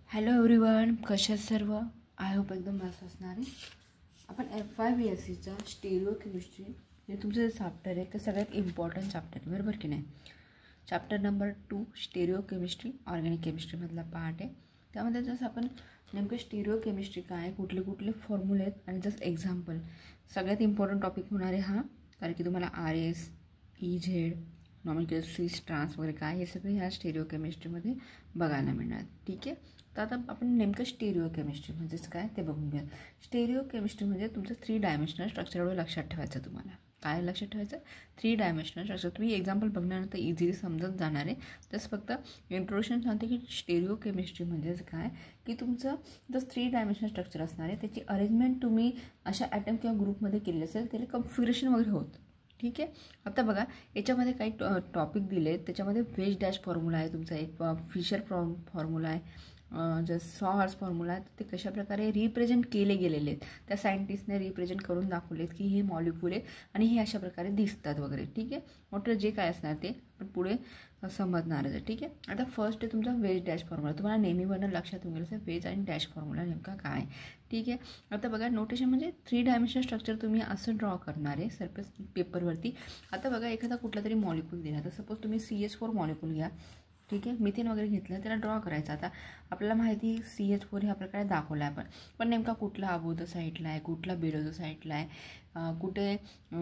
Hello everyone, कशा सर्व? I hope एकदम मस्त असणार आहे. आपण FYBSCचा स्टेरिओ केमिस्ट्री हे तुमचं जे चॅप्टर आहे ते सगळ्यात इम्पॉर्टंट चॅप्टर आहे, बरोबर की नाही. Chapter number 2 stereochemistry organic केमिस्ट्रीमधला पार्ट आहे. त्यामध्ये जसं आपण नेमकं स्टेरिओ केमिस्ट्री काय, कुठले कुठले फॉर्म्युले आहेत आणि जस्ट एक्झाम्पल सगळ्यात इम्पॉर्टंट टॉपिक होणार आहे हा. कारण की तुम्हाला RS, EZ, नॉमिकल सिस ट्रान्स वगैरे काय हे सगळे ह्या स्टेरिओ केमिस्ट्रीमध्ये बघायला मिळणार. ठीक आहे. तर आता आपण नेमकं स्टेरिओ केमिस्ट्री म्हणजेच काय ते बघून घ्या. स्टेरिओ केमिस्ट्री म्हणजे तुमचं 3 डायमेन्शनल स्ट्रक्चर एवढं लक्षात ठेवायचं. तुम्हाला काय लक्षात ठेवायचं? 3 डायमेन्शनल स्ट्रक्चर. तुम्ही एक्झाम्पल बघण्यानंतर इझिली समजत जाणार आहे. जसं फक्त इंट्रोडक्शन सांगते की स्टेरिओ केमिस्ट्री म्हणजेच काय, की तुमचं जसं 3 डायमेन्शनल स्ट्रक्चर असणार आहे त्याची अरेंजमेंट तुम्ही अशा ॲटम किंवा ग्रुपमध्ये केली असेल त्याला कन्फिगरेशन वगैरे होतं. ठीक आहे. आता बघा याच्यामध्ये काही टॉपिक दिले आहेत. त्याच्यामध्ये वेज डॅश फॉर्म्युला आहे तुमचा, एक फिशर फॉर्म्युला आहे, जस्ट सॉहर्स फॉर्म्युला आहे. ते कशाप्रकारे रिप्रेझेंट केले गेलेले आहेत, त्या सायंटिस्टने रिप्रेझेंट करून दाखवलेत की हे मॉलिक्यूल आहे आणि हे अशा प्रकारे दिसतात वगैरे. ठीक आहे. मोठं जे काय असणार ते पण पुढे समजणारच आहे. ठीक आहे. आता फर्स्ट आहे तुमचा वेज डॅश फॉर्म्युला. तुम्हाला नेहमीवरनं लक्षात येऊन गेलं वेज आणि डॅश फॉर्म्युला नेमका काय. ठीक आहे. आता बघा नोटेशन म्हणजे 3 डायमेन्शनल स्ट्रक्चर तुम्ही असं ड्रॉ करणार आहे सरफेस पेपरवरती. आता बघा एखादा कुठला तरी मॉलिक्यूल दिला, तर सपोज तुम्ही CH4 मॉलिक्यूल घ्या. ठीक आहे. मिथेन वगैरे घेतलं त्याला ड्रॉ करायचं. आता आपल्याला माहिती CH4 ह्या प्रकारे दाखवला आहे पण नेमका कुठला अबोव द साईडला आहे, कुठला बिलो द साईडला आहे, कुठे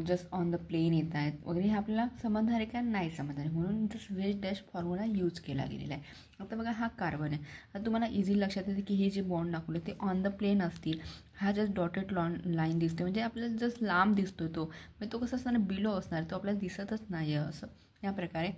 जस्ट ऑन द प्लेन येत आहेत वगैरे, हे आपल्याला समजणार आहे का नाही समजणार आहे. म्हणून just veg dash formula use केला गेलेला आहे. आता बघा हा कार्बन आहे. आता तुम्हाला इझी लक्षात येते की हे जे बॉन्ड दाखवले ते ऑन द प्लेन असतील. हा जस्ट डॉटेड लाईन दिसते म्हणजे आपल्याला जस्ट लांब दिसतो तो, म्हणजे तो कसा असणार बिलो असणार, तो आपल्याला दिसतच नाही आहे असं या प्रकारे.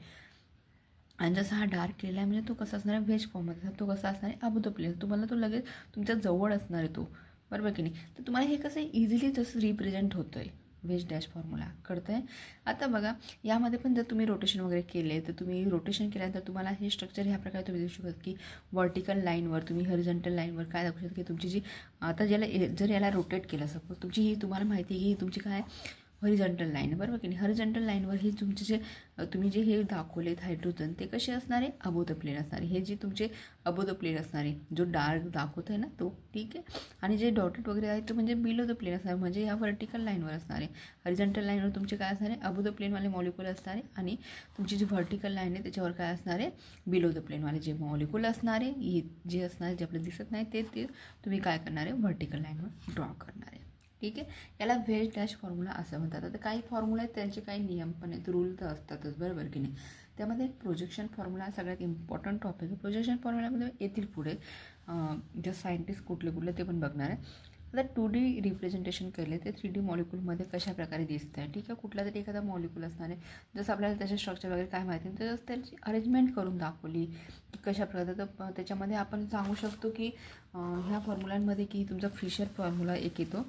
आणि जसं हा डार्क केला आहे म्हणजे तो कसा असणार आहे व्हेज फॉर्ममध्ये, तो कसा असणार आहे अबोव द प्लेन, तुम्हाला तो लगेच तुमच्या जवळ असणार आहे तो, बरोबर की नाही. तर तुम्हाला हे कसं इझिली जसं रिप्रेझेंट होतं आहे वेज डॅश फॉर्म्युला, कळतं आहे. आता बघा यामध्ये पण जर तुम्ही रोटेशन वगैरे केले तर तुम्ही रोटेशन केल्यानंतर तुम्हाला हे स्ट्रक्चर ह्या प्रकारे तुम्ही देऊ शकता की वर्टिकल लाईनवर तुम्ही हॉरिझॉन्टल लाईनवर काय दाखवू शकता की तुमची जी आता जर याला रोटेट केलं सपोज तुमची ही तुम्हाला माहिती आहे की ही तुमची काय हॉरिझॉन्टल लाईन, बरोबर की नाही. हॉरिझॉन्टल लाईनवर ही तुमचे जे तुम्ही जे हे दाखवलेत हायड्रोजन ते कसे असणार आहे अबोव द प्लेन असणार आहे. हे जे तुमचे अबोव द प्लेन असणार आहे, जो डार्क दाखवत आहे ना तो. ठीक आहे. आणि जे डॉटेड वगैरे आहे तो म्हणजे बिलो द प्लेन असणार, म्हणजे या वर्टिकल लाईनवर असणार आहे. हॉरिझॉन्टल लाईनवर तुमचे काय असणार आहे अबोव द प्लेनवाले मॉलिक्यूल असणार आहे आणि तुमची जी व्हर्टिकल लाईन आहे त्याच्यावर काय असणार आहे बिलो द प्लेनवाले जे मॉलिक्यूल असणार आहे, जे असणार आहे जे आपल्याला दिसत नाही ते तुम्ही काय करणार आहे व्हर्टिकल लाईनवर ड्रॉ करणार आहे. ठीक आहे. याला वेज डॅश फॉर्म्युला असं म्हणतात. आता काही फॉर्म्युला आहेत त्यांचे काही नियम पण आहेत, रूल तर असतातच, बरोबर की नाही. त्यामध्ये एक प्रोजेक्शन फॉर्म्युला सगळ्यात इम्पॉर्टंट टॉपिक आहे. प्रोजेक्शन फॉर्म्युल्यामध्ये येतील पुढे जे सायंटिस्ट कुठले ते पण बघणार आहे. आता 2D रिप्रेझेंटेशन केले ते 3D मॉलिक्यूलमध्ये कशा प्रकारे दिसतं आहे. ठीक आहे. कुठला तरी एखादा मॉलिक्यूल असणार आहे, जसं आपल्याला त्याचे स्ट्रक्चर वगैरे काय माहिती आहे तसंच त्याची अरेंजमेंट करून दाखवली की कशा प्रकारे. तर त्याच्यामध्ये आपण सांगू शकतो की ह्या फॉर्म्युलांमध्ये की तुमचा फिशर फॉर्म्युला एक येतो,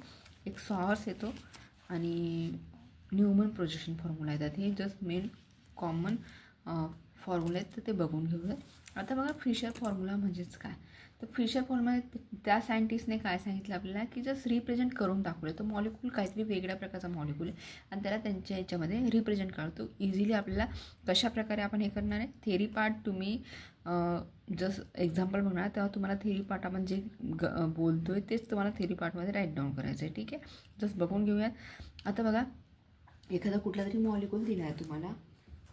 एक सॉहर्स येतो आणि न्यूमन प्रोजेक्शन फॉर्म्युला येतात. हे जस्ट मेन कॉमन फॉर्म्युला आहेत तर ते बघून घेऊयात. आता बघा फिशर फॉर्म्युला म्हणजेच काय, तर फिशर फॉर्म्युला त्या सायंटिस्टने काय सांगितलं आपल्याला की जस्ट रिप्रेझेंट करून दाखवलं. तर मॉलिक्यूल काहीतरी वेगळ्या प्रकारचा मॉलिक्यूल आहे आणि त्याला त्यांच्या ह्याच्यामध्ये रिप्रेझेंट करतो. इझिली आपल्याला कशाप्रकारे आपण हे करणार आहे थेरी पार्ट तुम्ही जस्ट एक्झाम्पल बघणार तेव्हा तुम्हाला थेरी पार्ट आपण जे बोलतो आहे तेच तुम्हाला थेरी पार्टमध्ये राईट डाऊन करायचं आहे. ठीक आहे. जस्ट बघून घेऊयात. आता बघा एखादा कुठला तरी मॉलिक्यूल दिला आहे तुम्हाला.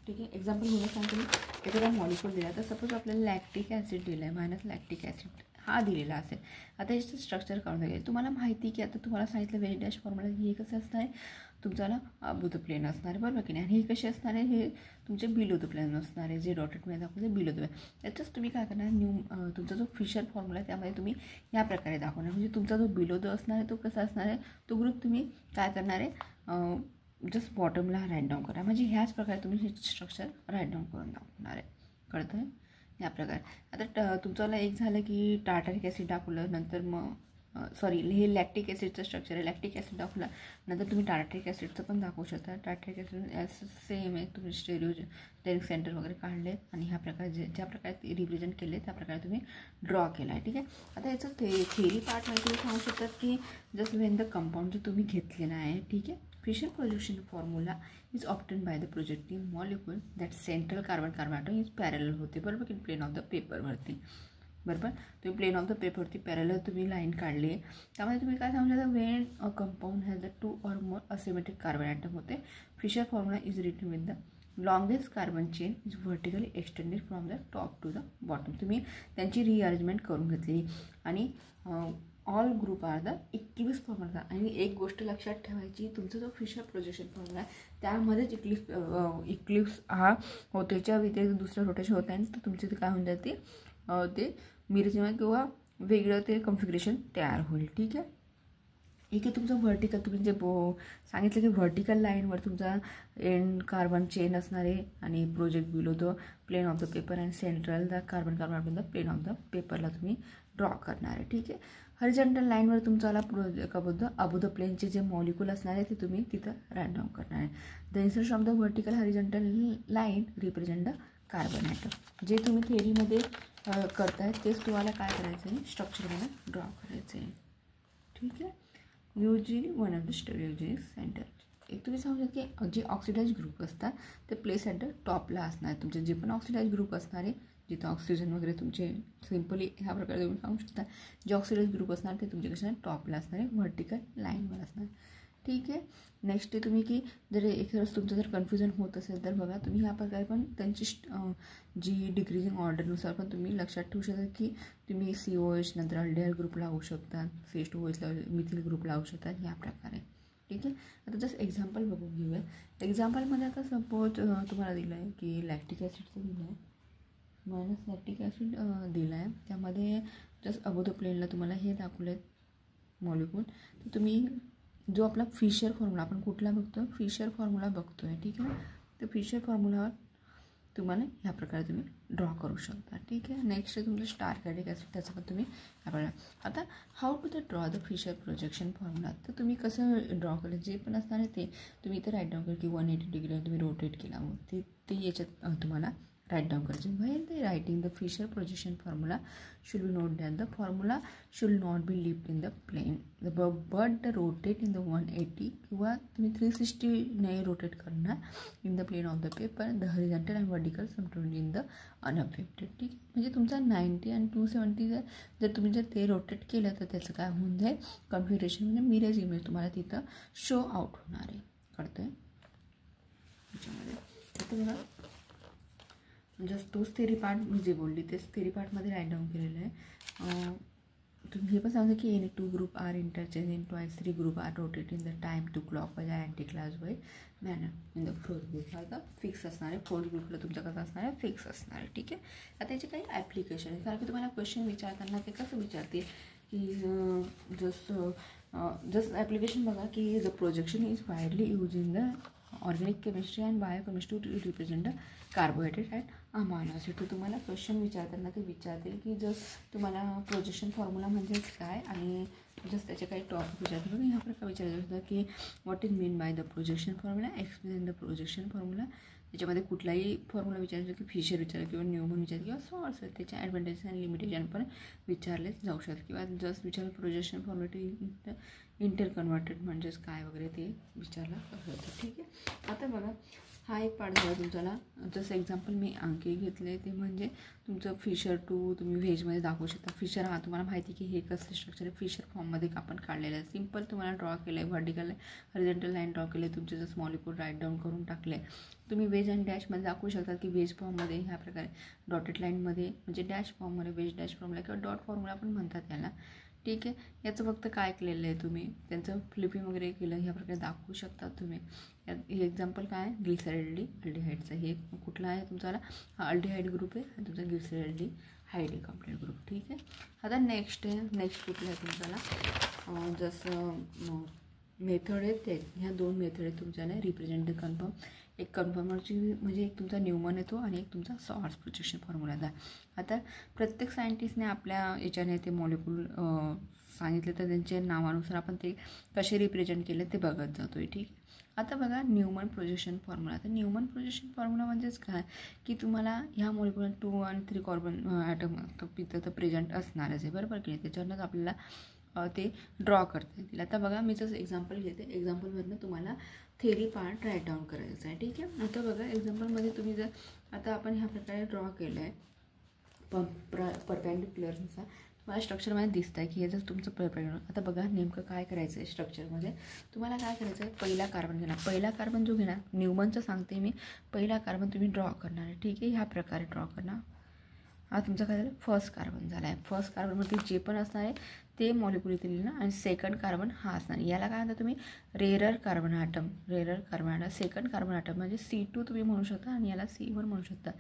ठीक आहे. एक्झाम्पल घेऊन सांगतो मी. एखादा मॉलिक्यूल दिला तर सपोज आपल्याला लॅक्टिक ॲसिड दिलं आहे, मायनस लॅक्टिक ॲसिड हा दिलेला असेल. आता ह्याचं स्ट्रक्चर काढून घ्यायचं. तुम्हाला माहिती की आता तुम्हाला सांगितलं वेज डॅश फॉर्म्युला हे कसं असणार आहे तुमच्याला अबोव द प्लेन असणार आहे, बरोबर की नाही. आणि हे कसे असणार आहे हे तुमचे बिलो द प्लेन असणार आहे, जे डॉटेडमध्ये दाखवते बिलो द प्लेन. याचंच तुम्ही काय करणार तुमचा जो फिशर फॉर्म्युला आहे त्यामध्ये तुम्ही या प्रकारे दाखवणार, म्हणजे तुमचा जो बिलो द असणार आहे तो कसा असणार आहे तो ग्रुप तुम्ही काय करणार आहे जस्ट बॉटमला राईट डाऊन करा, म्हणजे ह्याच प्रकारे तुम्ही हे स्ट्रक्चर राईट डाऊन करून दाखवणार आहे. कळतं आहे या प्रकारे. आता तुमच्याला एक झालं की टार्टरिक ॲसिड दाखवलं, नंतर मग सॉरी हे लॅक्टिक ॲसिडचं स्ट्रक्चर आहे, लॅक्टिक ॲसिड दाखवला, नंतर तुम्ही टार्टरिक ॲसिडचं पण दाखवू शकता. टार्टरिक ॲसिड सेम आहे, तुम्ही स्टेरिक सेंटर वगैरे काढले आणि ह्या प्रकारे ज्या प्रकारे रिप्रेझेंट केले त्या प्रकारे तुम्ही ड्रॉ केला आहे. ठीक आहे. आता याचं थेरी पार्ट आहे तुम्ही सांगू शकतात की जस्ट वेन द कंपाऊंड जो तुम्ही घेतलेला आहे. ठीक आहे. Fisher projection formula is obtain by the projecting molecule that central carbon carbon atom is parallel होते, बरोबर की प्लेन ऑफ द पेपरवरती. बरोबर. तुम्ही प्लेन ऑफ द पेपरवरती पॅरलल तुम्ही लाईन काढली आहे, त्यामध्ये तुम्ही काय सांगू शकता, when a compound has the 2 or more asymmetric carbon atom होते, Fisher formula is written with the longest carbon chain is vertically extended from the top to the bottom. तुम्ही त्यांची रिअरेंजमेंट करून घेतली आणि all group are the eclipse formula. आणि एक गोष्ट लक्षात ठेवायची, तुमचा जो फिशर प्रोजेक्शन फॉर्म्युला आहे त्यामध्येच इक्लिप्स हा होतेच्या व्यतिरिक्त दुसरं रोटेशन होत आहे, तर तुमची ते काय होऊन जाते, ते मिरचिंग किंवा वेगळं ते कॉन्फिगरेशन तयार होईल. ठीक आहे. एक आहे तुमचं व्हर्टिकल, तुम्ही जे सांगितलं की व्हर्टिकल लाईनवर तुमचा एंड कार्बन चेन असणार आहे आणि project below the plane of the paper and central the carbon of the plane of the पेपरला तुम्ही ड्रॉ करणार आहे. ठीक आहे. हॉरिझॉन्टल लाईनवर तुमच्याला अबो द प्लेनचे जे मॉलिक्यूल असणार आहे ते तुम्ही तिथं राईट डाऊन करणार आहे. The insertion of the vertical horizontal line represent the carbon atom. जे तुम्ही थेरीमध्ये करताय तेच तुम्हाला काय करायचं आहे, स्ट्रक्चरमध्ये ड्रॉ करायचं आहे. ठीक आहे. Usually one of the storage centre. एक तुम्ही सांगू शकता की जे ऑक्सिडाइज ग्रुप असतात ते प्लेस ॲट द टॉपला असणार आहे. तुमचे जे पण ऑक्सिडाइज ग्रुप असणार आहे, जिथं ऑक्सिजन वगैरे तुमचे सिम्पली ह्या प्रकारे तुम्ही सांगू शकता, जे ऑक्सिडाइज ग्रुप असणार ते तुमचे कशा टॉपला असणार आहे, व्हर्टिकल लाईनवर असणार. ठीक आहे. नेक्स्ट आहे तुम्ही की जर एखादं तुमचं जर कन्फ्युजन होत असेल तर बघा, तुम्ही ह्या प्रकारे पण त्यांची जी डिक्रीजिंग ऑर्डरनुसार पण तुम्ही लक्षात ठेवू शकता की तुम्ही COH नंतर अल्डिहाइड ग्रुप लावू शकता, CH2OH मिथिल ग्रुप लावू शकता ह्या प्रकारे. ठीक आहे. आता जस्ट एक्झाम्पल बघून घेऊया. एक्झाम्पलमध्ये आता सपोज तुम्हाला दिलं आहे की लॅक्टिक ॲसिडचं दिलं आहे, मायनस लॅक्टिक ॲसिड दिलं आहे, त्यामध्ये जस्ट अबो द प्लेनला तुम्हाला हे दाखवलं आहे मॉलिक्यूल. तर तुम्ही जो आपला फिशर फॉर्म्युला आपण कुठला बघतो, फिशर फॉर्म्युला बघतो आहे. ठीक आहे. तर फिशर फॉर्म्युलावर तुम्हाला ह्या प्रकारे तुम्ही ड्रॉ करू शकता. ठीक आहे. नेक्स्ट आहे तुमचं स्टार्कार्डिक ॲसिड, त्याचं पण तुम्ही आपल्याला आता how to the draw the Fischer projection formula. तर तुम्ही कसं ड्रॉ केलं, जे पण असणार आहे ते तुम्ही इथं राईट डाऊन करा की 180 डिग्रीवर तुम्ही रोटेट केला, ते याच्यात तुम्हाला राईट डाऊन करायचे. While the writing the Fischer projection formula should be note that the formula should not be lift in the plane but the rotate in the 180 किंवा तुम्ही 360 नाही रोटेट करणार in the plane of the paper the horizontal and vertical sometime in the unaffected. ठीक आहे. म्हणजे तुमचा 90 आणि 270 जर तुम्ही जर ते रोटेट केलं तर त्याचं काय होऊन जाईल, कॉन्फिगरेशन म्हणजे मिरर इमेज तुम्हाला तिथं शो आउट होणार आहे. कळतं आहे त्याच्यामध्ये. आता बघा जस्ट तोच थेरी पार्ट मी जे बोलली तेच थेरी पार्टमध्ये राईट डाऊन केलेलं आहे. तुम्ही हे पण सांगा की any 2 group are interchange in twice 3 group are rotate in the time to clockwise anti clockwise manner in the fourth group हा आता फिक्स असणार आहे. फोर्थ ग्रुपला तुमचा कसं असणार आहे, फिक्स असणार आहे. ठीक आहे. आता याचे काही ॲप्लिकेशन आहे, कारण की तुम्हाला क्वेश्चन विचारताना ते कसं विचारते की जस्ट ॲप्लिकेशन बघा की the projection is widely use in the organic chemistry and biochemistry to represent the carbohydrate and amino acid. तर तुम्हाला क्वेश्चन विचारताना ते विचारतील की जस्ट तुम्हाला प्रोजेक्शन फॉर्म्युला म्हणजेच काय आणि जस्ट त्याचे काही टॉपिक विचारतील. बघा ह्या प्रकारे विचारायचं होतं की what is mean by the projection formula, explain the projection formula. त्याच्यामध्ये कुठलाही फॉर्म्युला विचारायचं की फिशर विचारलं किंवा न्यूमन विचारलं किंवा सॉर्स त्याचे ॲडव्हान्टेज आणि लिमिटेशन पण विचारले जाऊ शकतात किंवा जस्ट विचारलं प्रोजेक्शन फॉर्म्युला इंटर कन्वर्टेड म्हणजेच काय वगैरे ते विचारलं जातं. ठीक आहे. आता बघा हा एक पार्ट झाला तुमच्याला. जसं एक्झाम्पल मी आणखी घेतले ते म्हणजे तुमचं फिशर 2 तुम्ही व्हेजमध्ये दाखवू शकता. फिशर हा तुम्हाला माहिती की हे कसं स्ट्रक्चर आहे, फिशर फॉर्ममध्ये आपण काढलेलं आहे. सिम्पल तुम्हाला ड्रॉ केलं आहे, व्हर्टिकल हॉरिझॉन्टल लाईन ड्रॉ केले, तुमचे जसं मॉलिक्यूल राईट डाऊन करून टाकले. तुम्ही वेज आणि डॅशमध्ये दाखवू शकता की वेज फॉर्ममध्ये ह्या प्रकारे डॉटेड लाईनमध्ये म्हणजे डॅश फॉर्ममध्ये वेज डॅश फॉर्मला किंवा डॉट फॉर्मला पण म्हणतात याला. ठीक आहे. याचं फक्त काय केलेलं आहे तुम्ही त्यांचं फ्लिपिंग वगैरे केलं ह्या प्रकारे दाखवू शकता तुम्ही. हे एक्झाम्पल काय अल्डिहाइडचं हे कुठला आहे तुमचा, हा अल्डिहाइड ग्रुप आहे आणि तुमचा ग्लिसरॉल्डिहाइड कम्प्लीट ग्रुप. ठीक आहे. आता नेक्स्ट कुठलं आहे तुमच्याला जसं मेथड आहे ते ह्या 2 मेथड आहेत तुमच्याला रिप्रेझेंट द कन्फर्म. एक कन्फर्मरची म्हणजे एक तुमचा न्यूमन येतो आणि एक तुमचा सॉर्स प्रोजेक्शन फॉर्म्युला. आता प्रत्येक सायंटिस्टने आपल्या याच्याने ते मॉलिक्यूल सांगितले तर त्यांच्या नावानुसार आपण ते कसे रिप्रेझेंट केले ते बघत जातो आहे. ठीक आहे. आता बघा न्यूमन प्रोजेक्शन फॉर्म्युला. तर न्यूमन प्रोजेक्शन फॉर्म्युला म्हणजेच काय की तुम्हाला ह्या मॉलिक्युलर 2 आणि 3 कार्बन ॲटम तिथं तर प्रेझेंट असणारच आहे बरोबर की नाही, त्याच्यावरच आपल्याला ते ड्रॉ करता येतील. आता बघा मी जसं एक्झाम्पल घेते, एक्झाम्पलमधनं तुम्हाला थेरी पार्ट राईट डाऊन करायचं आहे. ठीक आहे. आता बघा एक्झाम्पलमध्ये तुम्ही जर आता आपण ह्या प्रकारे ड्रॉ केलं आहे परपेंडिक्युलरनुसार मला स्ट्रक्चरमध्ये दिसतं आहे की हे जर तुमचं परपेंडिक्युलर. आता बघा नेमकं काय करायचं आहे स्ट्रक्चरमध्ये. तुम्हाला काय करायचं आहे, पहिला कार्बन घेणार. पहिला कार्बन जो घेणार, न्यूमनचं सांगते मी, पहिला कार्बन तुम्ही ड्रॉ करणार आहे. ठीक आहे, ह्या प्रकारे ड्रॉ करणार. हा तुमचा काय झालं, फर्स्ट कार्बन झाला आहे. फर्स्ट कार्बनमध्ये जे पण असणार आहे ते मॉलिक्युल इथे लिहिलं आणि सेकंड कार्बन हा असणार. याला काय म्हणता तुम्ही, rearer carbon atom. Rearer carbon atom, second carbon atom म्हणजे C2 तुम्ही म्हणू शकता आणि याला C1 म्हणू शकता.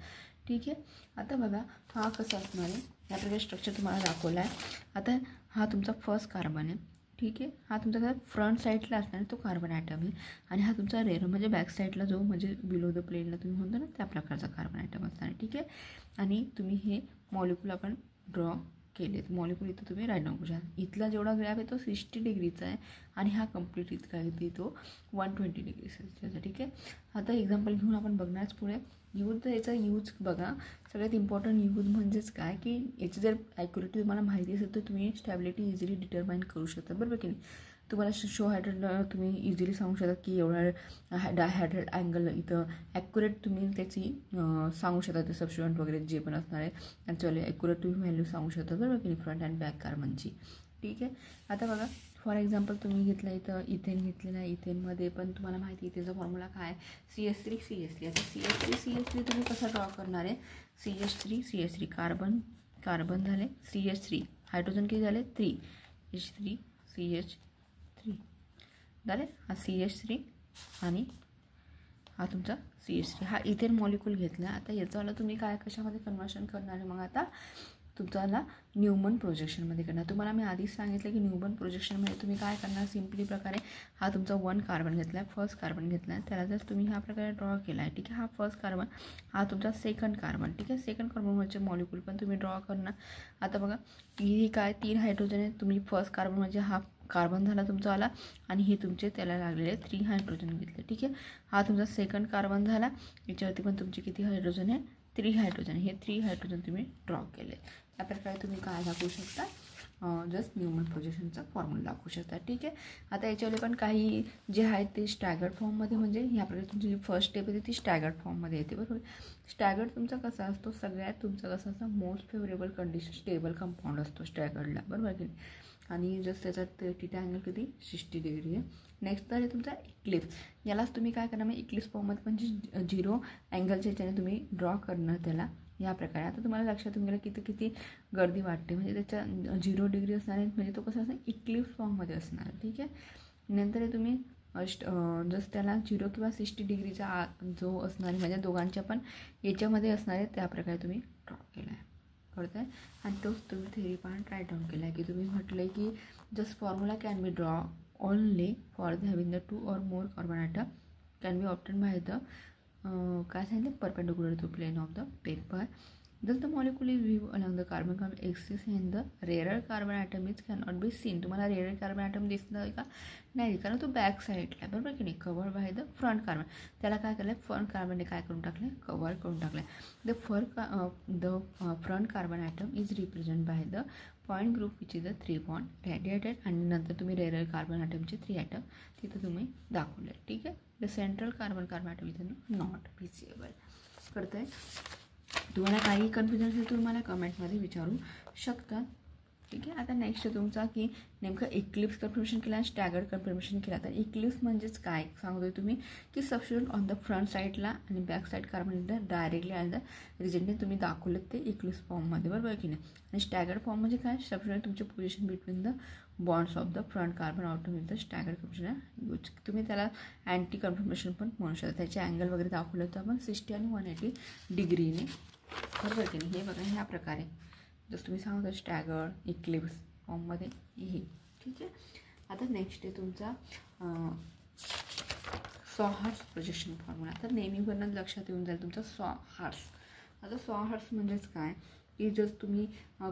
ठीक आहे, आता बघा हा कसा असणार आहे, या प्रकारे स्ट्रक्चर तुम्हाला दाखवला आहे. आता हा तुमचा फर्स्ट कार्बन आहे. ठीक आहे, हा तुमचा काय फ्रंट साईडला असणार तो कार्बन ॲटम आहे आणि हा तुमचा रेरर म्हणजे बॅक साईडला जो म्हणजे बिलो द प्लेनला तुम्ही म्हणतो ना त्या प्रकारचा कार्बन ॲटम असणार आहे. ठीक आहे, आणि तुम्ही हे मॉलिक्यूल आपण ड्रॉ केलेत. मॉलिक्यूल इथं तुम्ही राईट डाऊन करू शकता. इथला जेवढा ग्रॅप आहे तो 60 डिग्रीचा आहे आणि हा कंप्लीट इतका आहे तो 120 डिग्री सेल्सिअसचा. ठीक आहे, आता एक्झाम्पल घेऊन आपण बघणारच पुढे. याचा यूज बघा. सगळ्यात इम्पॉर्टंट यूज म्हणजेच काय की याची जर ॲक्युरेटी तुम्हाला माहिती असेल तर तुम्ही स्टॅबिलिटी इझिली डिटरमाइन करू शकता. बरोबर की नाही. तुम्हाला शो हायड्रेट तुम्ही इझिली सांगू शकता की एवढा डायहायड्रेट अँगल इथं ॲक्युरेट तुम्ही त्याची सांगू शकता. ते सबस्टिट्यूएंट वगैरे जे पण असणार आहे ॲक्च्युअली ॲक्युरेट तुम्ही व्हॅल्यू सांगू शकता. बरोबर की नाही, फ्रंट अँड बॅक कार्बनची. ठीक आहे, आता बघा फॉर एक्झाम्पल तुम्ही घेतलं इथं इथेन घेतलेलं आहे. इथेनमध्ये पण तुम्हाला माहिती आहे त्याचा फॉर्म्युला काय आहे, CH3 आता CH3 तुम्ही कसा ड्रॉ करणार आहे, CH3 कार्बन झाले, CH3 हायड्रोजन किती झाले 3, CH3 झाले. हा CH3 आणि हा तुमचा CH3. हा इथेन मॉलिक्यूल घेतला. आता याचावाला तुम्ही काय कशामध्ये कन्वर्शन करणार आहे, मग आता तुमच्याला न्यूमन प्रोजेक्शनमध्ये करणार. तुम्हाला मी आधीच सांगितलं की न्यूमन प्रोजेक्शनमध्ये तुम्ही काय करणार, सिम्पली प्रकारे हा तुमचा 1 कार्बन घेतला आहे, फर्स्ट कार्बन घेतला आहे, त्याला जर तुम्ही ह्या प्रकारे ड्रॉ केला आहे. ठीक आहे, हा फर्स्ट कार्बन, हा तुमचा सेकंड कार्बन. ठीक आहे, सेकंड कार्बनवरचे मॉलिक्यूल पण तुम्ही ड्रॉ करणार. आता बघा ही काय 3 हायड्रोजन आहे. तुम्ही फर्स्ट कार्बन म्हणजे हा कार्बन झाला तुमचा आला आणि हे तुमचे त्याला लागलेले 3 हायड्रोजन घेतले. ठीक आहे, हा तुमचा सेकंड कार्बन झाला. याच्यावरती पण तुमचे किती हायड्रोजन आहे, 3 हायड्रोजन. हे 3 हायड्रोजन तुम्ही ड्रॉ केले. या प्रकारे तुम्ही काय दाखवू शकता, जस्ट न्यूमन प्रोजेक्शनचा फॉर्म्युला दाखवू शकता. ठीक आहे, आता याच्यावरती पण काही जे आहेत ते स्टॅगर्ड फॉर्ममध्ये, म्हणजे ह्या प्रकारे तुमची जी फर्स्ट स्टेप आहे ती स्टॅगर्ड फॉर्ममध्ये येते. बरोबर, स्टॅगर्ड तुमचा कसा असतो, सगळ्यात तुमचा कसा असतो, most favourable condition stable compound असतो स्टॅगर्डला. बरोबर की नाही, आणि जस्ट त्याच्यात थीटा अँगल किती 60 डिग्री आहे. नेक्स्ट तर आहे तुमचा इक्लिप्स. यालाच तुम्ही काय करणार, मग इक्लिप्स फॉर्ममध्ये म्हणजे 0 अँगलच्या ह्याच्याने तुम्ही ड्रॉ करणार त्याला या प्रकारे. आता तुम्हाला लक्षात येऊन गेलं किती गर्दी वाटते, म्हणजे त्याच्या 0 डिग्री असणार आहे, म्हणजे तो कसा असणार इक्लिप्स फॉर्ममध्ये असणार. ठीक आहे, नंतर तुम्ही जस्ट त्याला 0 किंवा 60 डिग्रीचा जो असणार आहे म्हणजे दोघांच्या पण याच्यामध्ये असणार आहे त्या प्रकारे तुम्ही ड्रॉ केला आहे. कळतं आहे, आणि तोच तुम्ही थेरी पार्ट राईट डाऊन केला आहे की तुम्ही म्हटलं आहे की just formula can be draw only for the having the 2 or more carbon atom can be obtain by the काय सांगितलं, perpendicular to plane of the paper. Thus the molecule is viewed along the carbon axis and the rarer carbon atom is cannot be seen. तुम्हाला rare carbon item दिसणार का नाही, कारण तो back साईडला आहे. बरोबर की नाही, cover by the front carbon. त्याला काय केलं, फ्रंट कार्बनने काय करून टाकलं, कव्हर करून टाकलं. The front carbon atom is represent by the point group which is the 3 bond radiated, आणि नंतर तुम्ही रेअर कार्बन ॲटमचे 3 ॲटम तिथं तुम्ही दाखवले. ठीक आहे, the central carbon atom is not visible. कळतं आहे, तुम्हाला काही कन्फ्युजन असेल तुम्ही मला कमेंटमध्ये विचारू शकता. ठीक आहे, आता नेक्स्ट तुमचा की नेमकं इक्लिप्स कन्फर्मेशन केला आणि स्टॅगर्ड कन्फर्मेशन केला. तर इक्लिप्स म्हणजेच काय सांगतोय तुम्ही की सबस्टिट्यूट ऑन द फ्रंट साईडला आणि बॅक साईड कार्बन डायरेक्टली आणि द रिजनने तुम्ही दाखवलेत ते इक्लिप्स फॉर्ममध्ये. बरोबर की नाही, आणि स्टॅगर्ड फॉर्म म्हणजे काय, सबस्टिट्यूट तुमचे position between the bonds of the front carbon out with the staggered conformation use. तुम्ही त्याला अँटी कन्फर्मेशन पण म्हणू शकता. त्याचे अँगल वगैरे दाखवले होतं आपण 60 आणि 180 डिग्रीने. बरोबर की नाही, हे बघा ह्या प्रकारे जसं तुम्ही सांगता स्टॅगर्ड इक्लिप्स फॉर्ममध्ये हे. ठीक आहे, आता नेक्स्ट आहे तुमचा सॉहार्ट्स प्रोजेक्शन फॉर्म्युला. तर नेहमीवरनं लक्षात येऊन जाईल तुमचा सॉहार्ट्स. आता सॉहार्ट्स म्हणजेच काय की जस्ट तुम्ही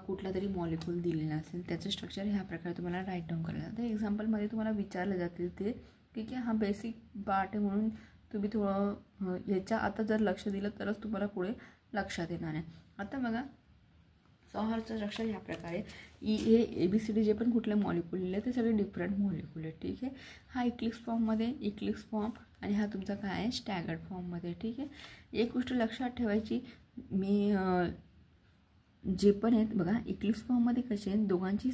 कुठला तरी मॉलिक्यूल दिलेला असेल त्याचं स्ट्रक्चर ह्या प्रकारे तुम्हाला राईट डाऊन करायला जातं. एक्झाम्पलमध्ये तुम्हाला विचारलं जातील ते ठीक आहे, हा बेसिक पार्ट आहे म्हणून तुम्ही थोडं याच्या आता जर लक्ष दिलं तरच तुम्हाला पुढे लक्षात येणार आहे. आता बघा सॉहार्ट्सचं स्ट्रक्चर ह्या प्रकारे हे ABCD जे पण कुठले मॉलिक्यूल लिहिले ते सगळे डिफरंट मॉलिक्यूल आहेत. ठीक आहे, हा इक्लिप्स फॉर्ममध्ये इक्लिप्स फॉर्म आणि हा तुमचा काय आहे स्टॅगर्ड फॉर्ममध्ये. ठीक आहे, एक गोष्ट लक्षात ठेवायची, मी जे पण आहेत बघा इक्लिप्स फॉर्ममध्ये कसे आहेत दोघांची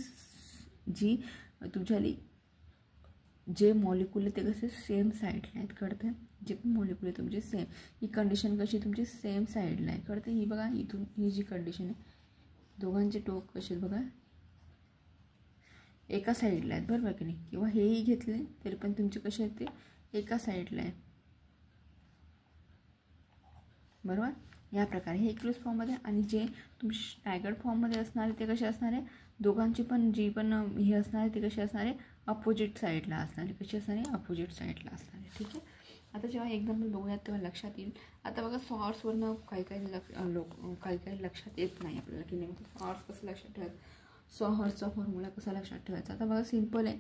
जी तुमच्याली जे मॉलिक्यूल आहे ते कसे सेम साईडला आहेत कळतं. जे पण मॉलिक्यूल आहे तुमचे सेम, ही कंडिशन कशी तुमची सेम साईडला आहे कळतं. ही बघा इथून ही जी कंडिशन आहे दोघांचे टोक कसे आहेत बघा एका साईडला आहेत बरोबर की नाही. किंवा हेही घेतले तरी पण तुमचे कसे आहेत ते एका साईडला आहे बरोबर. या प्रकारे हे इक्लिप्स फॉर्ममध्ये. आणि जे तुमचे स्टॅगर्ड फॉर्ममध्ये असणारे ते कसे असणार आहे दोघांची पण जी पण हे असणार आहे ते कसे असणार आहे अपोजिट साईडला असणार आहे. कशी असणार आहे अपोजिट साईडला असणार आहे. ठीक आहे. आता जेव्हा एकदम बघूयात तेव्हा लक्षात येईल. आता बघा सॉर्सवरनं काही काही लक्षात येत नाही आपल्याला की नेमकं सॉर्स कसं लक्षात ठेवायचं, सॉर्सचा फॉर्म्युला कसा लक्षात ठेवायचा. आता बघा सिम्पल आहे.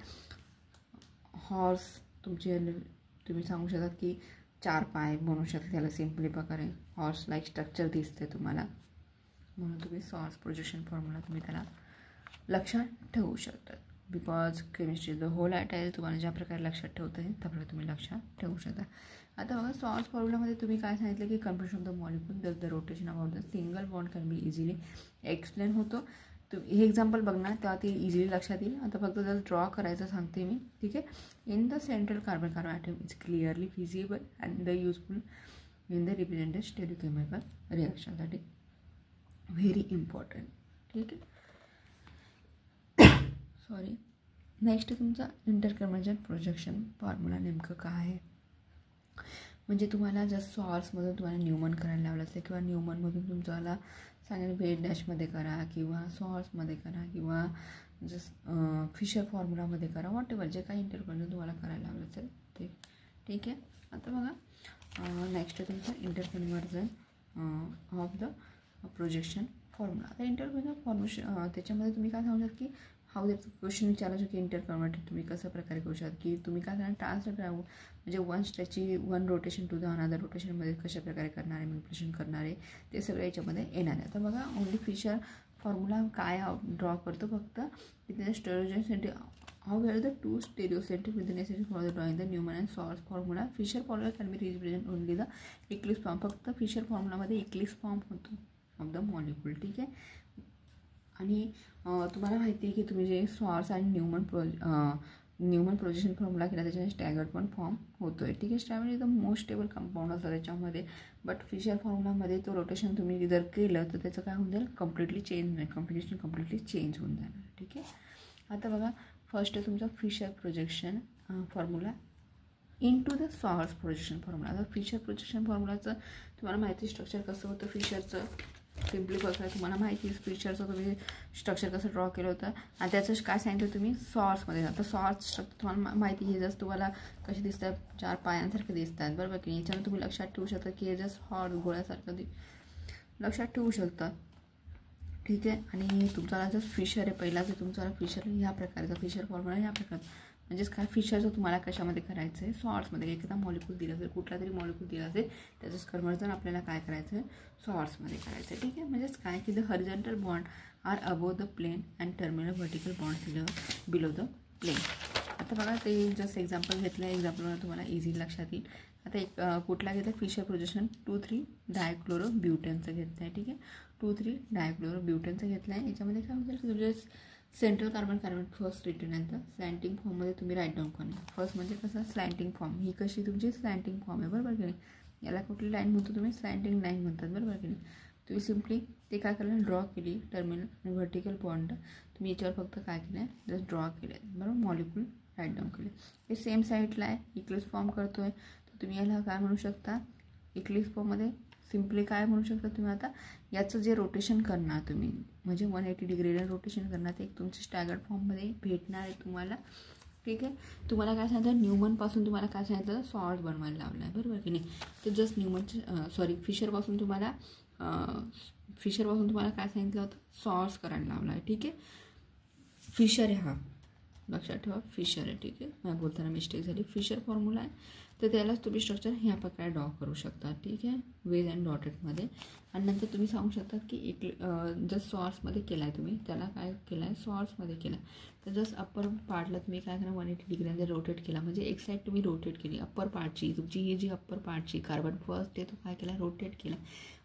हॉर्स तुमचे तुम्ही सांगू शकता की 4 पाय बनवू शकता त्याला सिम्पली प्रकारे. हॉर्स लाईक स्ट्रक्चर दिसते तुम्हाला म्हणून तुम्ही सॉर्स प्रोजेक्शन फॉर्म्युला तुम्ही त्याला लक्षात ठेवू शकता. बिकॉज केमिस्ट्री द होल आहे तुम्हाला ज्या प्रकारे लक्षात ठेवता येईल त्याप्रकारे तुम्ही लक्षात ठेवू शकता. आता बघा सॉर्स फॉर्म्युलामध्ये तुम्ही काय सांगितलं की compression of the molecule the rotation about the single bond can be easily explain होतो. हे एक्झाम्पल बघणार तेव्हा ते इझिली लक्षात येईल. आता फक्त जर ड्रॉ करायचं सांगते मी. ठीक आहे. In the central carbon atom is clearly feasible and the useful in the represented stereochemical रिॲक्शनसाठी व्हेरी इम्पॉर्टंट. ठीक आहे. सॉरी. नेक्स्ट तुमचा इंटरकन्वर्जन प्रोजेक्शन फॉर्म्युला नेमकं काय आहे म्हणजे तुम्हाला जस्ट सॉर्समधून तुम्हाला न्यूमन करायला लावलं असेल किंवा न्यूमनमधून तुमच्याला सांगेल बेड डॅशमध्ये करा किंवा सॉर्समध्ये करा किंवा जस्ट फिशर फॉर्म्युलामध्ये करा वॉटेवर जे काही इंटरकन्वर्जन तुम्हाला करायला लावलं असेल ते. ठीक आहे. आता बघा नेक्स्ट तुमचं interconversion of the projection formula. आता इंटरकन्वर्जन फॉर्म्युला त्याच्यामध्ये तुम्ही काय सांगू शकता की हाऊ दॅट क्वेश्चन विचारायचं की इंटरकन्वर्टेड तुम्ही कसं प्रकारे करू शकता की तुम्ही काय करणार ट्रान्सफर म्हणजे वन स्ट्रेचची one rotation to the another रोटेशनमध्ये कशा प्रकारे करणार आहे मॅनिप्युलेशन करणार आहे ते सगळं याच्यामध्ये येणार आहे. आता बघा ओन्ली फिशर फॉर्म्युला काय ड्रॉ करतो फक्त तिथे stereocentric how where the two stereocentric with the necessary for the drawing the Newman and sawhorse formula. Fisher formula can be represent only the eclipse form. फक्त फिशर फॉर्म्युलामध्ये eclipse form होतो of the molecule. ठीक आहे. आणि तुम्हाला माहिती आहे की तुम्ही जे सॉर्स आणि न्यूमन प्रोजेक्शन फॉर्म्युला केला त्याच्याने स्टॅगर्ड पण फॉर्म होतो आहे. ठीक आहे. Staggered is the most stable compound असतं त्याच्यामध्ये. बट फिशर फॉर्म्युलामध्ये तो रोटेशन तुम्ही जर केलं तर त्याचं काय होऊन जाईल कम्प्लिटली चेंज नाही कॉम्प्लिकेशन कम्प्लिटली चेंज होऊन जाणार. ठीक आहे. आता बघा फर्स्ट तुमचा Fischer projection formula into the sawhorse projection formula. आता फिशर प्रोजेक्शन फॉर्म्युलाचं तुम्हाला माहिती स्ट्रक्चर कसं होतं फिशरचं सिम्पली बघा तुम्हाला माहिती आहे फिशरचं तुम्ही स्ट्रक्चर कसं ड्रॉ केलं होतं आणि त्याचं काय सांगितलं तुम्ही सॉर्समध्ये. आता सॉर्स स्ट्रक्चर तुम्हाला माहिती आहे जस्ट तुम्हाला कसे दिसतात 4 पायांसारखे दिसतात बरोबर की याच्यानं तुम्ही लक्षात ठेवू शकता की हे जस्ट हॉर्स गोळ्यासारखं लक्षात ठेवू शकता. ठीक आहे. आणि तुमचा जर फिशर आहे पहिला जर तुमचा फिशर ह्या प्रकारचा फिशर फॉर्म्युला ह्या प्रकारचा म्हणजेच काय फिशरचं तुम्हाला कशामध्ये करायचं आहे सॉर्समध्ये. एखादा मॉलिक्यूल दिला असेल कुठला तरी मॉलिक्यूल दिला असेल त्याचंच कन्वर्जन आपल्याला काय करायचं आहे सॉर्समध्ये करायचं आहे. ठीक आहे. म्हणजेच काय की the horizontal bond are above the plane and terminal vertical bonds below the plane. आता बघा ते जस्ट एक्झाम्पल घेतलं आहे एक्झाम्पलवर तुम्हाला इझी लक्षात येईल. आता एक कुठला घेतलं फिशर प्रोजेक्शन 2,3 डायक्लोरोब्युटेनचं घेतलं आहे. ठीक आहे. 2,3 डायक्लोरोब्युटेनचं घेतलं आहे. याच्यामध्ये काय होतं की तुझे सेंट्रल कार्बन फर्स्ट रिटर्न आहे तर स्लॅन्टिंग फॉर्ममध्ये तुम्ही राईट डाऊन करणार. फर्स्ट म्हणजे कसं स्लॅन्टिंग फॉर्म ही कशी तुमची स्लॅन्टिंग फॉर्म आहे बरोबर की नाही. याला कुठली लाईन म्हणतो तुम्ही स्लॅन्टिंग लाईन म्हणतात बरोबर की नाही. तुम्ही सिम्पली ते काय करणार ड्रॉ केली टर्मिनल आणि व्हर्टिकल बॉन्ड तुम्ही याच्यावर फक्त काय केलं आहे जस्ट ड्रॉ केलं आहे बरोबर मॉलिक्यूल राईट डाऊन केले. हे सेम साईडला आहे इक्लिप्स फॉर्म करतो आहे तर तुम्ही याला काय म्हणू शकता इक्लिप्स फॉर्ममध्ये सिम्पली काय म्हणू शकता तुम्ही आता याचं जे रोटेशन करणार तुम्ही म्हणजे 180 डिग्रीला रोटेशन करणार ते एक तुमच्या स्टॅगर्ड फॉर्ममध्ये भेटणार आहे तुम्हाला. ठीक आहे. तुम्हाला काय सांगितलं न्यूमनपासून तुम्हाला काय सांगितलं सॉर्स बनवायला लावला आहे बरोबर की नाही. तर जस्ट फिशरपासून तुम्हाला काय सांगितलं होतं सॉर्स करायला लावला आहे. ठीक आहे. फिशर आहे हा लक्षात ठेवा फिशर आहे. ठीक आहे. मला बोलताना मिस्टेक झाली. फिशर फॉर्म्युला आहे तर त्यालाच तुम्ही स्ट्रक्चर ह्या प्रकारे ड्रॉ करू शकता. ठीक आहे. वेज अँड डॉटेडमध्ये. आणि नंतर तुम्ही सांगू शकता की एक जस्ट सॉर्समध्ये केला आहे तुम्ही त्याला काय केलं आहे सॉर्समध्ये केला तर जस्ट अप्पर पार्टला तुम्ही काय करा 180 डिग्रीमध्ये रोटेट केला म्हणजे एक साईड तुम्ही रोटेट केली अप्पर पार्टची तुमची ही जी अप्पर पार्टची कार्बन फर्स्ट आहे तो काय केला रोटेट केला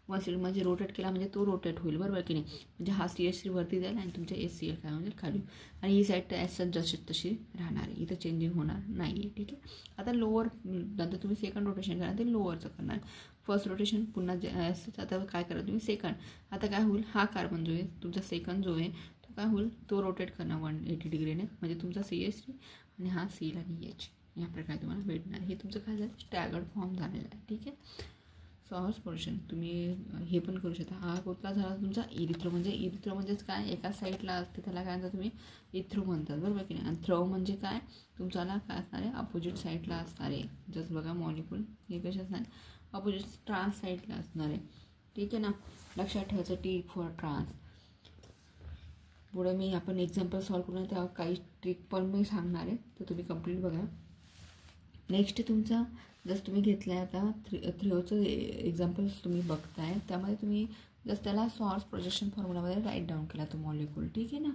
वन साईड म्हणजे रोटेट केला म्हणजे तो रोटेट होईल, बरोबर की नाही. म्हणजे हा CH3 वरती जाईल आणि तुमच्या HCl काय होईल खाली. आणि ही साईड ॲज जशी तशी राहणार आहे, इथं चेंजिंग होणार नाही आहे. ठीक आहे. आता लोअर नंतर तुम्ही सेकंड रोटेशन करणार, ते लोअरचं करणार. फर्स्ट रोटेशन पुन्हा जे आता काय करा तुम्ही सेकंड. आता काय होईल, हा कार्बन जो आहे तुमचा सेकंड जो आहे तो काय होईल, तो रोटेट करणार 180 डिग्रीने. म्हणजे तुमचा CH3 आणि हा Cl आणि H या प्रकारे तुम्हाला भेटणार. हे तुमचं काय झालं, स्टॅगर्ड फॉर्म झालेलं आहे. ठीक आहे. सॉस पोर्शन तुम्ही हे पण करू शकता. हा कुठला झाला तुमचा इरिथ्रो. म्हणजे इरिथ्रो म्हणजेच काय, एका साईडला असते त्याला काय म्हणतात तुम्ही इथ्रो म्हणतात, बरोबर की नाही. आणि थ्रो म्हणजे काय, तुमच्याला काय असणार आहे, अपोजिट साईडला असणार आहे. जसं बघा मॉलिक्यूल हे कसे असणार, अपोजिट ट्रान्स साईडला असणार आहे. ठीक आहे ना. लक्षात ठेवायचं T फॉर ट्रान्स. पुढे मी आपण एक्झाम्पल सॉल्व करून तेव्हा काही ट्रिक पण मी सांगणार आहे, तर तुम्ही कंप्लीट बघा. नेक्स्ट तुमचा जसं तुम्ही घेतलं आहे आता थ्रिओचं एक्झाम्पल्स तुम्ही बघताय, त्यामध्ये तुम्ही जसं त्याला सॉर्स प्रोजेक्शन फॉर्म्युलामध्ये राईट डाऊन केला तो मॉलिक्यूल. ठीक आहे ना.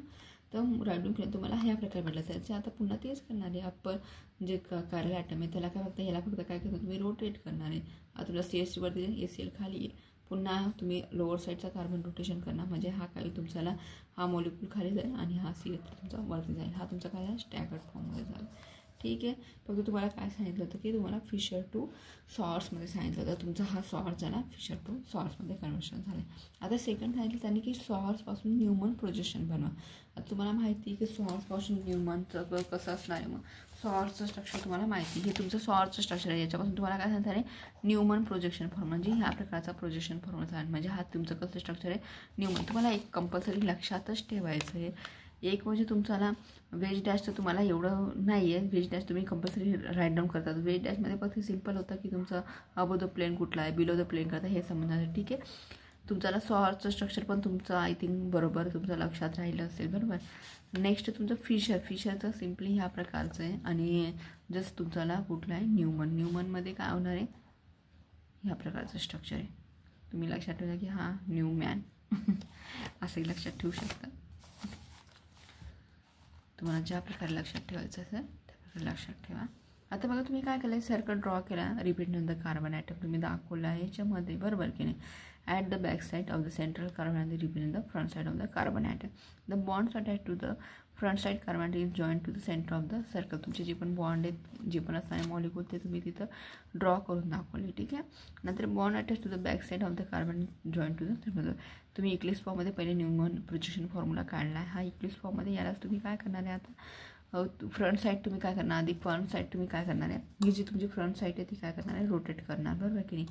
तर राईट डाऊन केलं तुम्हाला ह्या प्रकारे भेटलं त्याचे. आता पुन्हा तेच करणार आहे आपण जे कार्बन ॲटम आहे त्याला काय फक्त ह्याला फक्त काय करतो तुम्ही रोटेट करणार आहे. आता तुला CH3 वरती HCl खाली आहे. पुन्हा तुम्ही लोअर साईडचा कार्बन रोटेशन करणार, म्हणजे हा काही तुमच्याला हा मॉलिक्यूल खाली जाईल आणि हा CH3 तुमचा वरती जाईल. हा तुमचा काय स्टॅगर्ड फॉर्ममध्ये जाईल. ठीक आहे. फक्त तुम्हाला काय सांगितलं होतं की तुम्हाला फिशर टू सॉर्समध्ये सांगितलं होतं. तुमचा हा सॉर्स झाला फिशर टू सॉर्समध्ये कन्वर्शन झालं. आता सेकंड सांगितलं त्यांनी की सॉर्सपासून न्यूमन प्रोजेक्शन बनवा. आता तुम्हाला माहिती आहे की सॉर्सपासून न्यूमनचं कसं असणार आहे. मग सॉर्सचं स्ट्रक्चर तुम्हाला माहिती आहे, हे तुमचं सॉर्सचं स्ट्रक्चर आहे. याच्यापासून तुम्हाला काय सांगणार आहे, न्यूमन प्रोजेक्शन फॉर्म म्हणजे ह्या प्रकारचा प्रोजेक्शन फॉर्म झाला. म्हणजे हा तुमचं कसं स्ट्रक्चर आहे न्यूमन. तुम्हाला एक कंपल्सरी लक्षातच ठेवायचं आहे. एक म्हणजे तुमच्याला वेज डॅशचं तुम्हाला एवढं नाही आहे. वेज डॅश तुम्ही कंपल्सरी राईट डाऊन करतात. वेज डॅशमध्ये फक्त सिम्पल होतं की तुमचं अबो द प्लेन कुठला आहे, बिलो द प्लेन करता हे समजणार. ठीक आहे. तुमच्याला सॉर्सचं स्ट्रक्चर पण तुमचं आय थिंक बरोबर तुमचं लक्षात राहिलं असेल, बरोबर. नेक्स्ट तुमचं फिशरचं सिम्पली ह्या प्रकारचं आहे. आणि जसं तुमच्याला कुठलं आहे न्यूमनमध्ये काय होणार आहे, ह्या प्रकारचं स्ट्रक्चर आहे. तुम्ही लक्षात ठेवा की हा न्यू मॅन असंही लक्षात ठेवू शकता. तुम्हाला ज्या प्रकारे लक्षात ठेवायचं असेल त्या प्रकारे लक्षात ठेवा. आता बघा तुम्ही काय केलं आहे, सर्कल ड्रॉ केला. रिपीट नंतर कार्बन ॲटम तुम्ही दाखवला आहे याच्यामध्ये, बरोबर की नाही. At the back side of the central carbon and the repeat in the front side of the carbon atom. The bonds attach to the front side carbon is joint to the centre of the circle. तुमचे जे पण bond आहेत, जे पण असणारे molecule ते तुम्ही तिथं ड्रॉ करून दाखवले. ठीक आहे. नंतर bond attach to the back side of the carbon joint to the circle. तुम्ही इक्लिप्स फॉर्ममध्ये पहिले न्यूमन प्रोजेक्शन फॉर्म्युला काढला आहे. हा इक्लिप्स फॉर्ममध्ये यालाच तुम्ही काय करणार आहे, आता फ्रंट साईड तुम्ही काय करणार, आधी फ्रंट साईड तुम्ही काय करणार आहे, ही जी तुमची फ्रंट साईड आहे ती काय करणार आहे, रोटेट करणार, बरोबर की नाही.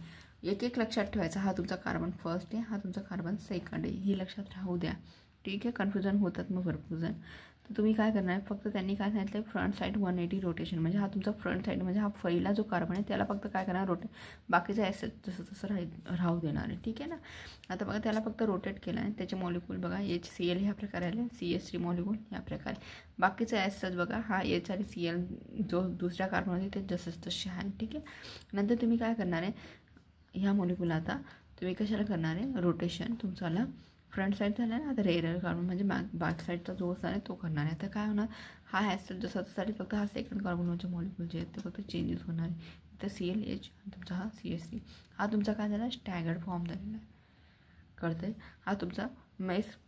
एक एक लक्षात ठेवायचा. हा तुमचा कार्बन फर्स्ट आहे, हा तुमचा कार्बन सेकंड आहे, ही लक्षात राहू द्या. ठीक आहे. कन्फ्युजन होतात मग भरपूर जण. तर तुम्ही काय करणार आहे, फक्त त्यांनी काय सांगितलं फ्रंट साईड 180 रोटेशन. म्हणजे हा तुमचा फ्रंट साईड म्हणजे हा पहिला जो कार्बन आहे त्याला फक्त काय करणार रोटेट, बाकीचं ॲसेट जसं तसं राहू देणार आहे. ठीक आहे ना. आता बघा त्याला फक्त रोटेट केलं आहे. त्याचे मॉलिक्यूल बघा HCl ह्या प्रकारे आले, CH3 मॉलिक्यूल ह्या प्रकारे. बाकीचं ॲसेट बघा हा H आणि Cl जो दुसऱ्या कार्बनमध्ये ते जसंच तसे आहे. ठीक आहे. नंतर तुम्ही काय करणार आहे, ह्या मॉलिक्यूल आता तुम्ही कशाला करणार आहे, रोटेशन. तुमचाला फ्रंट साईड झाला आहे ना, आता रेअर कार्बन म्हणजे बॅक साईडचा जो असणार आहे तो करणार आहे. आता काय होणार, हा ॲसिड जसा तसा फक्त हा सेकंड कार्बनचे मॉलिक्यूल जे आहेत ते फक्त चेंजेस होणार आहे. तर ClH आणि तुमचा हा CH3 हा तुमचा काय झाला स्टॅगर्ड फॉर्म झालेला आहे. कळतं आहे. हा तुमचा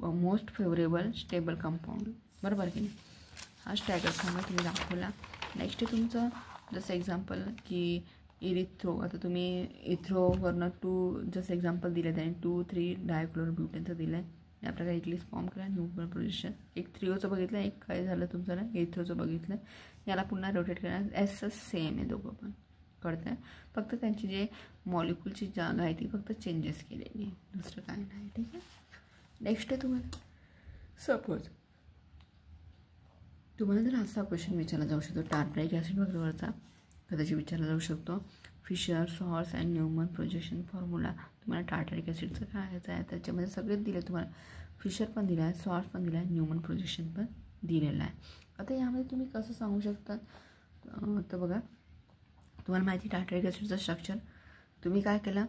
मोस्ट फेवरेबल स्टेबल कंपाऊंड, बरोबर की नाही. हा स्टॅगर्ड फॉर्म तुम्ही दाखवला. नेक्स्ट तुमचं जसं एक्झाम्पल की इरिथ्रो. आता तुम्ही इथ्रोवरनं 2 जसं एक्झाम्पल दिलं त्याने 2,3 डायक्लोरोब्युटेनचं दिलं आहे. या प्रकारे एक लिस्ट फॉर्म केला. न्यूमन प्रोजेक्शन एक थ्रिओचं बघितलं, एक काय झालं तुमचं ना इथ्रोचं बघितलं. याला पुन्हा रोटेट करणार. ॲसच सेम आहे दोघं पण, कळतं आहे. फक्त त्यांची जे मॉलिक्यूलची जागा आहे ती फक्त चेंजेस केलेली आहे, दुसरं काय नाही. ठीक आहे. नेक्स्ट आहे तुम्हाला सपोज तुम्हाला जर असा क्वेश्चन विचारला जाऊ शकतो, टार्टारिक ॲसिड वगैरेवरचा कदाचित विचारला जाऊ शकतो. Fischer sawhorse and Newman projection formula. तुम्हाला टार्टारिक ॲसिडचं काय यायचं आहे, त्याच्यामध्ये सगळेच दिले तुम्हाला. फिशर पण दिला आहे, सॉर्स पण दिला आहे, न्यूमन प्रोजेक्शन पण दिलेलं आहे. आता यामध्ये तुम्ही कसं सांगू शकता, तर बघा तुम्हाला माहिती टार्टारिक ॲसिडचं स्ट्रक्चर. तुम्ही काय केलं,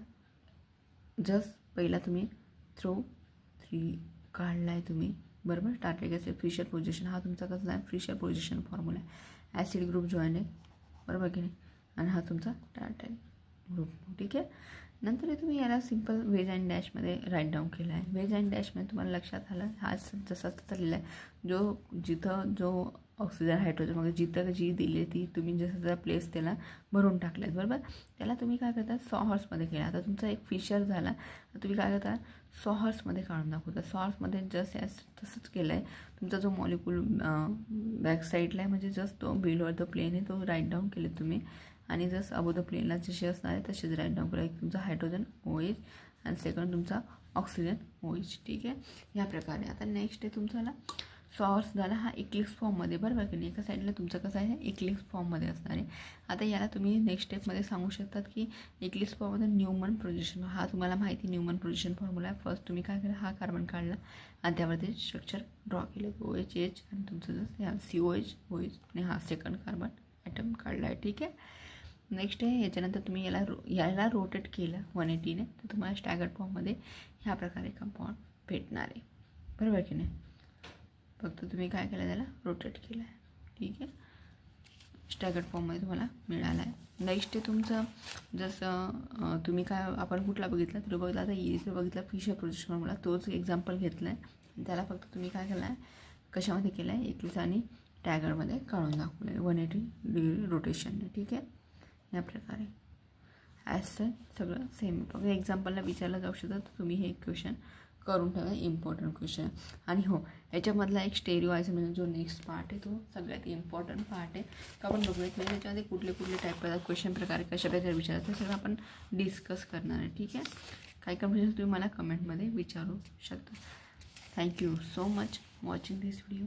जस्ट पहिला तुम्ही 3 काढला आहे तुम्ही, बरोबर. टार्टारिक ॲसिड फिशर पोझिशन हा तुमचा कसला आहे, फिशर पोझिशन फॉर्म्युला आहे. ॲसिड ग्रुप जॉईन आहे, बरोबर की नाही. आणि हा तुमचा टार्टारिक ग्रुप. ठीक आहे. नंतर हे तुम्ही याला सिम्पल वेज अँड डॅशमध्ये राईट डाऊन केलं आहे. वेज अँड डॅशमध्ये तुम्हाला लक्षात आलं हा जसा लिहिला आहे जिथं जो ऑक्सिजन हायड्रोजन वगैरे जिथं जी दिली ती तुम्ही जसं प्लेस त्याला भरून टाकले आहेत बरोबर. त्याला तुम्ही काय करता सॉहर्समध्ये केला. आता तुमचा एक फिशर झाला तर तुम्ही काय करता सॉहर्समध्ये काढून दाखवता. सॉहर्समध्ये जस्ट तसंच केलं आहे. तुमचा जो मॉलिक्यूल बॅक साईडला आहे म्हणजे जस्ट तो बिलोवर द प्लेन आहे तो राईट डाऊन केले तुम्ही आणि जस्ट अबो द प्लेनला जसे असणार आहे तसेच राईट डाऊन करा. एक तुमचा हायड्रोजन OH आणि सेकंड तुमचा ऑक्सिजन OH. ठीक आहे या प्रकारे. आता नेक्स्ट आहे तुमचा सॉर्स झाला हा इक्लिप्स फॉर्ममध्ये बरोबर की नाही. एका साईडला तुमचं कसं आहे इक्लिप्स फॉर्ममध्ये असणार आहे. आता याला तुम्ही नेक्स्ट स्टेपमध्ये सांगू शकतात की इक्लिप्स फॉर्ममध्ये न्यूमन पोझिशन हा तुम्हाला माहिती न्यूमन पोझिशन फॉर्म्युला आहे. फर्स्ट तुम्ही काय केलं हा कार्बन काढला आणि त्यावरती स्ट्रक्चर ड्रॉ केलं OH आणि तुमचं जसं COH OH आणि हा सेकंड कार्बन ॲटम काढला आहे. ठीक आहे. नेक्स्ट आहे याच्यानंतर तुम्ही याला रोटेट केलं 180ने तर तुम्हाला स्टॅगर्ड फॉर्ममध्ये ह्या प्रकारे कंपाऊंड भेटणार आहे बरोबर की नाही. फक्त तुम्ही काय केलं त्याला रोटेट केलं आहे. ठीक आहे स्टॅगर्ड फॉर्ममध्ये तुम्हाला मिळाला आहे. नेक्स्ट आहे तुमचं जसं तुम्ही काय आपण कुठला बघितला तर बघितला आता इथे बघितला फिशर पोझिशन फॉर्म्युला तोच एक्झाम्पल घेतला आहे. त्याला फक्त तुम्ही काय केलं आहे कशामध्ये केलं आहे एकलीस आणि टॅगरमध्ये काढून दाखवलं आहे 180 डिग्री रोटेशनने. ठीक आहे या प्रकारे ॲज सगळं सेम. फक्त एक्झाम्पलला विचारलं जाऊ शकतं तर तुम्ही हे क्वेश्चन करून ठेवा इम्पॉर्टंट क्वेश्चन. आणि हो याच्यामधला एक स्टेरिओ म्हणजे जो नेक्स्ट पार्ट आहे तो सगळ्यात इम्पॉर्टंट पार्ट आहे. तर आपण बघूयात म्हणजे त्याच्यामध्ये कुठले कुठले टाईप करतात क्वेश्चन प्रकारे कशा प्रकारे विचारतात ते सगळं आपण डिस्कस करणार आहे. ठीक आहे काही कन्फ्युजन तुम्ही मला कमेंटमध्ये विचारू शकता. थँक्यू सो मच वॉचिंग दिस व्हिडिओ.